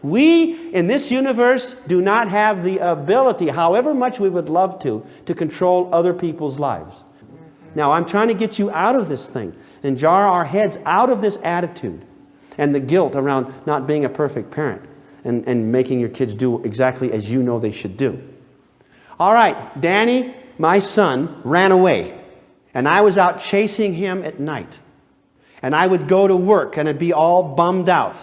We, in this universe, do not have the ability, however much we would love to control other people's lives. Now, I'm trying to get you out of this thing and jar our heads out of this attitude and the guilt around not being a perfect parent and making your kids do exactly as you know they should do. All right, Danny, my son, ran away, and I was out chasing him at night. And I would go to work and I'd be all bummed out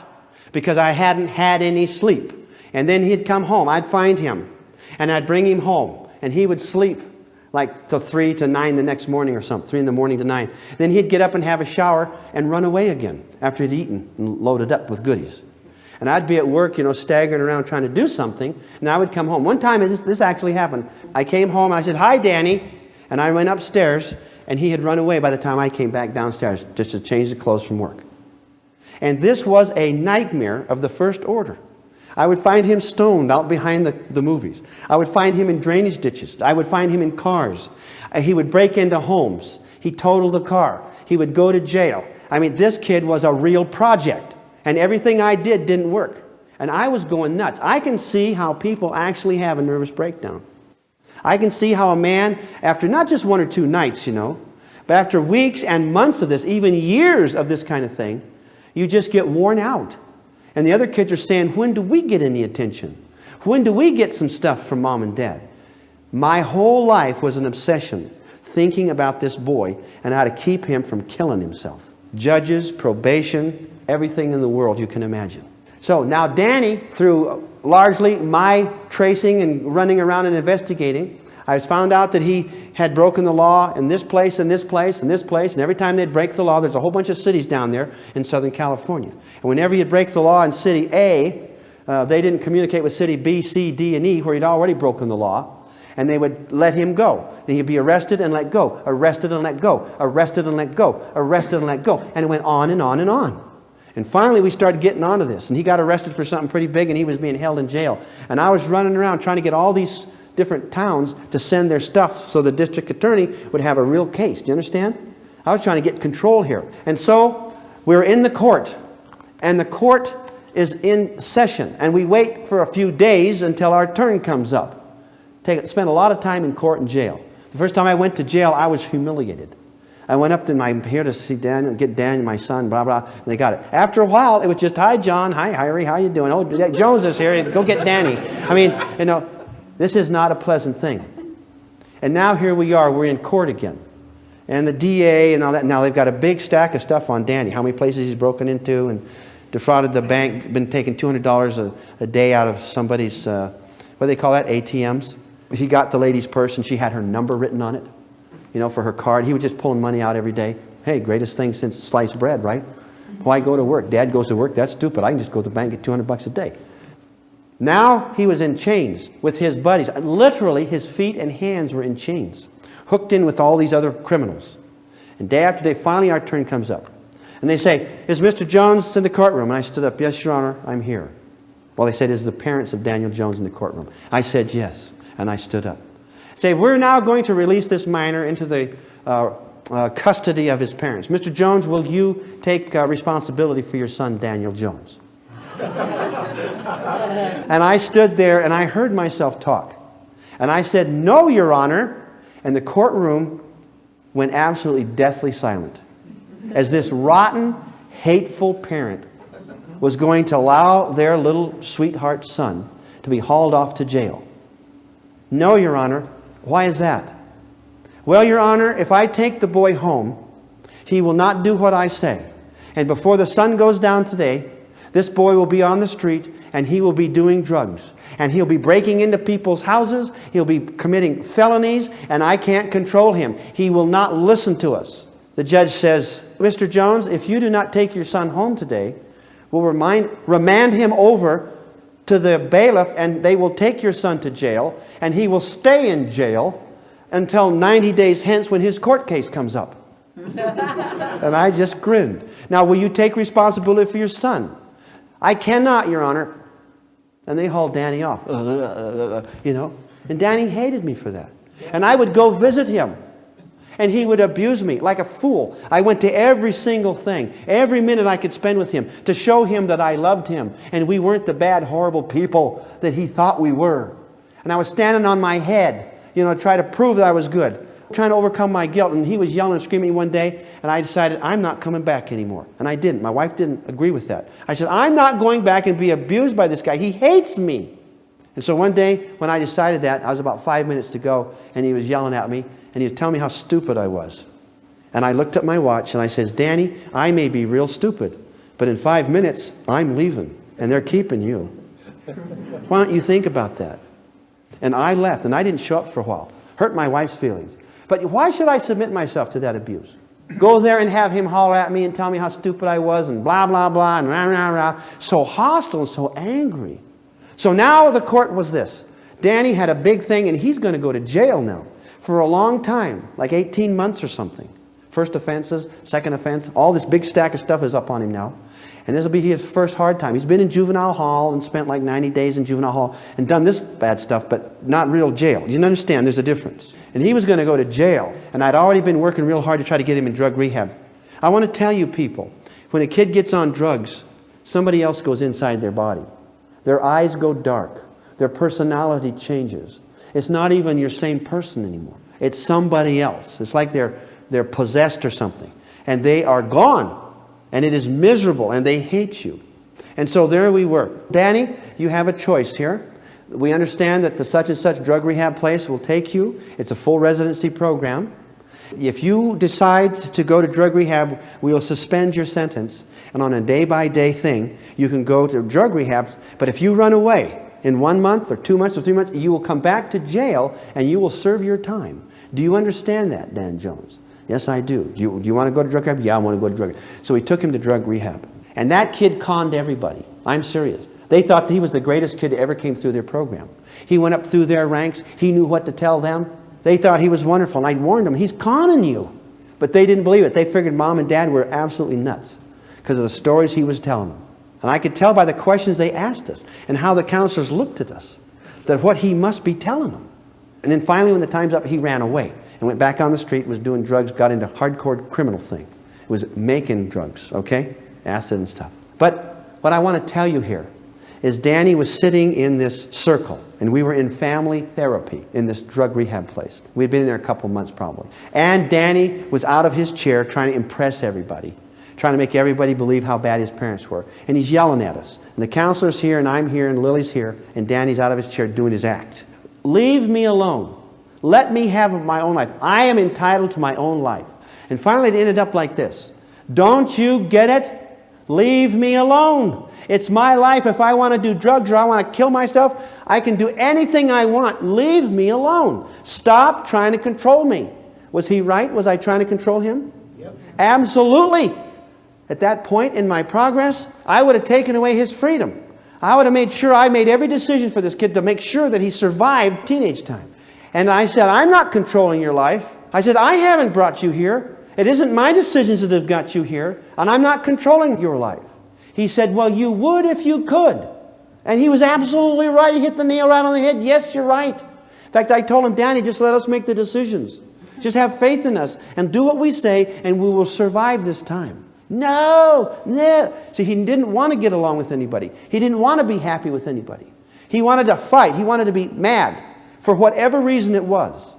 because I hadn't had any sleep. And then he'd come home. I'd find him and I'd bring him home, and he would sleep like till 3 to 9 the next morning or something, 3 in the morning to 9. Then he'd get up and have a shower and run away again after he'd eaten and loaded up with goodies. And I'd be at work, staggering around trying to do something, and I would come home. One time, this actually happened. I came home and I said, "Hi, Danny." And I went upstairs, and he had run away by the time I came back downstairs just to change the clothes from work. And this was a nightmare of the first order. I would find him stoned out behind the movies. I would find him in drainage ditches. I would find him in cars. He would break into homes. He totaled the car. He would go to jail. I mean, this kid was a real project. And everything I did didn't work. And I was going nuts. I can see how people actually have a nervous breakdown. I can see how a man, after not just 1 or 2 nights, but after weeks and months of this, even years of this kind of thing, you just get worn out. And the other kids are saying, "When do we get any attention? When do we get some stuff from mom and dad?" My whole life was an obsession, thinking about this boy and how to keep him from killing himself. Judges, probation, everything in the world you can imagine. So now Danny, through largely my tracing and running around and investigating, I found out that he had broken the law in this place and this place and this place. And every time they'd break the law, there's a whole bunch of cities down there in Southern California. And whenever he'd break the law in city A, they didn't communicate with city B, C, D, and E, where he'd already broken the law. And they would let him go. And he'd be arrested and let go, arrested and let go, arrested and let go, arrested and let go. And it went on and on and on. And finally we started getting onto this. And he got arrested for something pretty big, and he was being held in jail. And I was running around trying to get all these different towns to send their stuff so the district attorney would have a real case. Do you understand? I was trying to get control here. And so we were in the court. And the court is in session. And we wait for a few days until our turn comes up. Spent a lot of time in court and jail. The first time I went to jail, I was humiliated. I went up to I'm here to see Daniel, get Daniel, my son, blah, blah, and they got it. After a while, it was just, "Hi, John. Hi, Harry. How you doing? Oh, Jones is here. Go get Danny." I mean, this is not a pleasant thing. And now here we are. We're in court again. And the DA and all that. Now they've got a big stack of stuff on Danny. How many places he's broken into and defrauded the bank, been taking $200 a day out of somebody's, what do they call that, ATMs? He got the lady's purse and she had her number written on it, for her card. He was just pulling money out every day. Hey, greatest thing since sliced bread, right? Why go to work? Dad goes to work. That's stupid. I can just go to the bank and get $200 a day. Now he was in chains with his buddies. Literally, his feet and hands were in chains, hooked in with all these other criminals. And day after day, finally our turn comes up. And they say, "Is Mr. Jones in the courtroom?" And I stood up. "Yes, Your Honor, I'm here." Well, they said, "Is the parents of Daniel Jones in the courtroom?" I said, "Yes." And I stood up. Say, "We're now going to release this minor into the custody of his parents. Mr. Jones, will you take responsibility for your son, Daniel Jones?" And I stood there and I heard myself talk. And I said, "No, Your Honor." And the courtroom went absolutely deathly silent, as this rotten, hateful parent was going to allow their little sweetheart son to be hauled off to jail. "No, Your Honor." "Why is that?" "Well, Your Honor, if I take the boy home, he will not do what I say. And before the sun goes down today, this boy will be on the street and he will be doing drugs. And he'll be breaking into people's houses. He'll be committing felonies, and I can't control him. He will not listen to us." The judge says, "Mr. Jones, if you do not take your son home today, we'll remand him over to the bailiff, and they will take your son to jail, and he will stay in jail until 90 days hence when his court case comes up." And I just grinned. "Now, will you take responsibility for your son?" "I cannot, Your Honor." And they hauled Danny off. And Danny hated me for that. And I would go visit him. And he would abuse me like a fool. I went to every single thing, every minute I could spend with him to show him that I loved him and we weren't the bad, horrible people that he thought we were. And I was standing on my head, to try to prove that I was good, trying to overcome my guilt. And he was yelling and screaming one day, and I decided I'm not coming back anymore. And I didn't. My wife didn't agree with that. I said, I'm not going back and be abused by this guy. He hates me. And so one day when I decided that, I was about 5 minutes to go, and he was yelling at me, and he was telling me how stupid I was. And I looked at my watch and I says, Danny, I may be real stupid, but in 5 minutes, I'm leaving, and they're keeping you. Why don't you think about that? And I left, and I didn't show up for a while. Hurt my wife's feelings. But why should I submit myself to that abuse? Go there and have him holler at me and tell me how stupid I was, and blah, blah, blah, and rah, rah, rah. So hostile and so angry. So now the court was this. Danny had a big thing, and he's going to go to jail now for a long time, like 18 months or something. First offenses, second offense, all this big stack of stuff is up on him now. And this will be his first hard time. He's been in juvenile hall and spent like 90 days in juvenile hall and done this bad stuff, but not real jail. You understand there's a difference. And he was going to go to jail, and I'd already been working real hard to try to get him in drug rehab. I want to tell you people, when a kid gets on drugs, somebody else goes inside their body. Their eyes go dark. Their personality changes. It's not even your same person anymore. It's somebody else. It's like they're possessed or something. And they are gone. And it is miserable. And they hate you. And so there we were. Danny, you have a choice here. We understand that the such and such drug rehab place will take you. It's a full residency program. If you decide to go to drug rehab, we will suspend your sentence. And on a day-by-day thing, you can go to drug rehabs. But if you run away, in 1 month or 2 months or 3 months, you will come back to jail and you will serve your time. Do you understand that, Dan Jones? Yes, I do. Do you want to go to drug rehab? Yeah, I want to go to drug rehab. So we took him to drug rehab. And that kid conned everybody. I'm serious. They thought that he was the greatest kid that ever came through their program. He went up through their ranks. He knew what to tell them. They thought he was wonderful. And I warned them, he's conning you. But they didn't believe it. They figured Mom and Dad were absolutely nuts because of the stories he was telling them. And I could tell by the questions they asked us and how the counselors looked at us that what he must be telling them. And then finally, when the time's up, he ran away and went back on the street, was doing drugs, got into hardcore criminal thing. It was making drugs, okay? Acid and stuff. But what I want to tell you here is Danny was sitting in this circle, and we were in family therapy in this drug rehab place. We'd been in there a couple months probably. And Danny was out of his chair trying to impress everybody, trying to make everybody believe how bad his parents were. And he's yelling at us. And the counselor's here, and I'm here, and Lily's here, and Danny's out of his chair doing his act. Leave me alone. Let me have my own life. I am entitled to my own life. And finally it ended up like this. Don't you get it? Leave me alone. It's my life. If I want to do drugs or I want to kill myself, I can do anything I want. Leave me alone. Stop trying to control me. Was he right? Was I trying to control him? Yep. Absolutely. At that point in my progress, I would have taken away his freedom. I would have made sure I made every decision for this kid to make sure that he survived teenage time. And I said, I'm not controlling your life. I said, I haven't brought you here. It isn't my decisions that have got you here, and I'm not controlling your life. He said, well, you would if you could. And he was absolutely right. He hit the nail right on the head. Yes, you're right. In fact, I told him, Danny, just let us make the decisions. Just have faith in us and do what we say, and we will survive this time. No. See, he didn't want to get along with anybody. He didn't want to be happy with anybody. He wanted to fight. He wanted to be mad for whatever reason it was.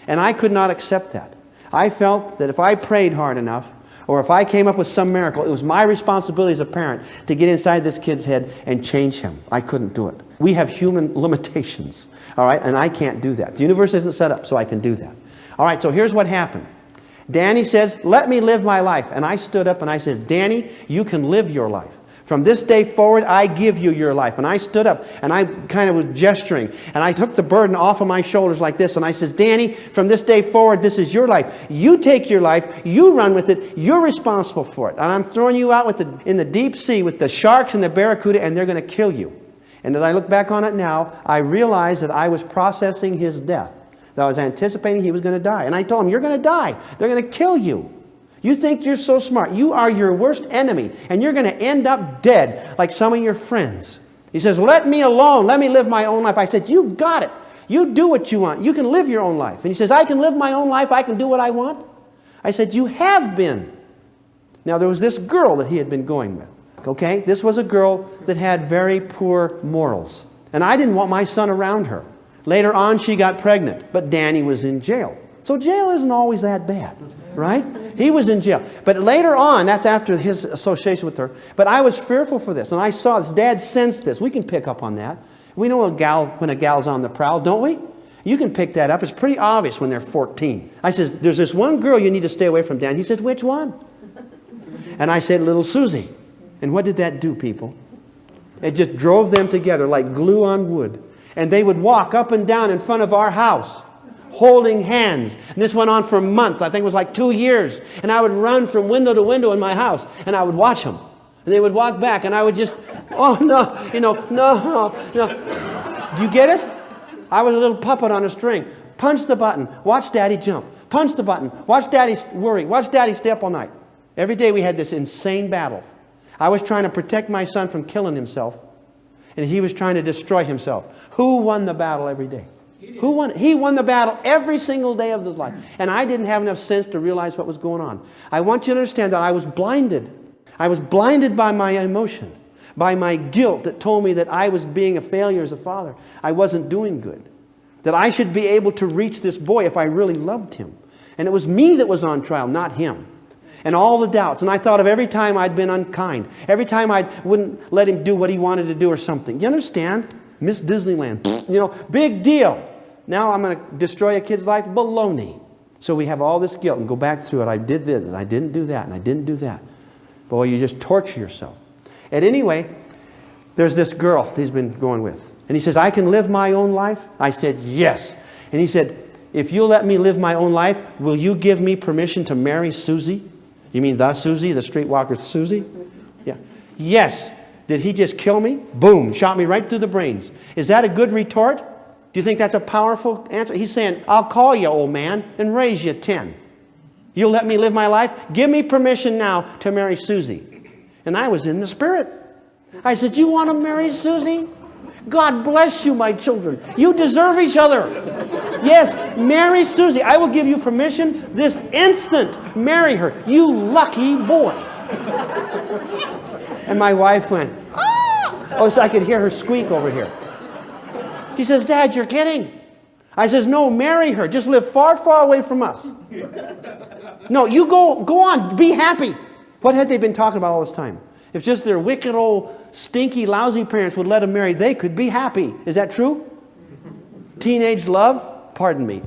And I could not accept that. I felt that if I prayed hard enough, or if I came up with some miracle, it was my responsibility as a parent to get inside this kid's head and change him. I couldn't do it. We have human limitations, all right? And I can't do that. The universe isn't set up so I can do that. All right, so here's what happened. Danny says, let me live my life. And I stood up and I said, Danny, you can live your life. From this day forward, I give you your life. And I stood up and I kind of was gesturing. And I took the burden off of my shoulders like this. And I said, Danny, from this day forward, this is your life. You take your life. You run with it. You're responsible for it. And I'm throwing you out in the deep sea with the sharks and the barracuda, and they're going to kill you. And as I look back on it now, I realized that I was processing his death. That I was anticipating he was going to die. And I told him, you're going to die. They're going to kill you. You think you're so smart. You are your worst enemy, and you're going to end up dead like some of your friends. He says, let me alone. Let me live my own life. I said, you got it. You do what you want. You can live your own life. And he says, I can live my own life. I can do what I want. I said, you have been. Now, there was this girl that he had been going with. Okay? This was a girl that had very poor morals. And I didn't want my son around her. Later on, she got pregnant. But Danny was in jail. So jail isn't always that bad. Right? He was in jail. But later on, that's after his association with her. But I was fearful for this. And I saw this. Dad sensed this. We can pick up on that. We know when a gal's on the prowl, don't we? You can pick that up. It's pretty obvious when they're 14. I says, there's this one girl you need to stay away from, Dan. He said, which one? And I said, little Susie. And what did that do, people? It just drove them together like glue on wood. And they would walk up and down in front of our house, holding hands. And this went on for months. I think it was like 2 years. And I would run from window to window in my house, and I would watch them. And they would walk back, and I would just, oh, no, no. Do you get it? I was a little puppet on a string. Punch the button. Watch Daddy jump. Punch the button. Watch Daddy worry. Watch Daddy stay up all night. Every day we had this insane battle. I was trying to protect my son from killing himself, and he was trying to destroy himself. Who won the battle every day? Who won? He won the battle every single day of his life. And I didn't have enough sense to realize what was going on. I want you to understand that I was blinded. I was blinded by my emotion, by my guilt that told me that I was being a failure as a father. I wasn't doing good. That I should be able to reach this boy if I really loved him. And it was me that was on trial, not him. And all the doubts. And I thought of every time I'd been unkind. Every time I wouldn't let him do what he wanted to do or something. You understand? Miss Disneyland. Big deal. Now I'm going to destroy a kid's life? Baloney. So we have all this guilt and go back through it. I did this and I didn't do that and I didn't do that. Boy, you just torture yourself. And anyway, there's this girl he's been going with. And he says, I can live my own life? I said, yes. And he said, if you'll let me live my own life, will you give me permission to marry Susie? You mean the Susie, the streetwalker Susie? Yeah. Yes. Did he just kill me? Boom. Shot me right through the brains. Is that a good retort? Do you think that's a powerful answer? He's saying, I'll call you, old man, and raise you 10. You'll let me live my life? Give me permission now to marry Susie. And I was in the spirit. I said, you want to marry Susie? God bless you, my children. You deserve each other. Yes, marry Susie. I will give you permission this instant. Marry her. You lucky boy. And my wife went, ah! Oh, so I could hear her squeak over here. She says, Dad, you're kidding. I says, no, marry her. Just live far, far away from us. No, you go on. Be happy. What had they been talking about all this time? If just their wicked old stinky lousy parents would let them marry, they could be happy. Is that true? Teenage love? Pardon me.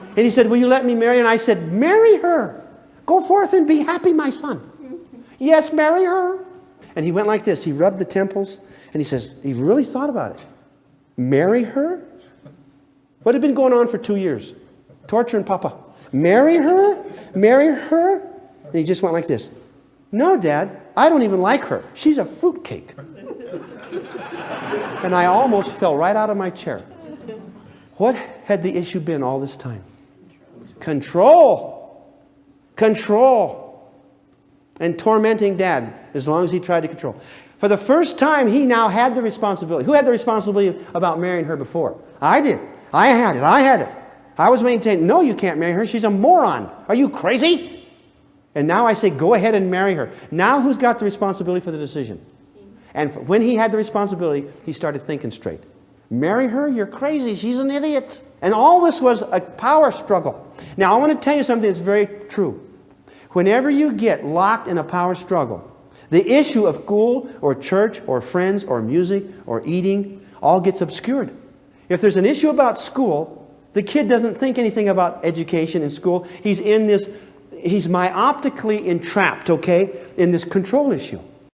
And he said, will you let me marry? And I said, marry her. Go forth and be happy, my son. Yes, marry her. And he went like this. He rubbed the temples and he says, he really thought about it. Marry her? What had been going on for 2 years? Torturing Papa. Marry her? Marry her? And he just went like this. No, Dad, I don't even like her. She's a fruitcake. And I almost fell right out of my chair. What had the issue been all this time? Control. Control. And tormenting Dad as long as he tried to control. For the first time, he now had the responsibility. Who had the responsibility about marrying her before? I did. I had it. I was maintaining, no, you can't marry her. She's a moron. Are you crazy? And now I say, go ahead and marry her. Now who's got the responsibility for the decision? And when he had the responsibility, he started thinking straight. Marry her? You're crazy. She's an idiot. And all this was a power struggle. Now I want to tell you something that's very true. Whenever you get locked in a power struggle, the issue of school or church or friends or music or eating all gets obscured. If there's an issue about school, the kid doesn't think anything about education and school. He's myoptically entrapped, okay, in this control issue.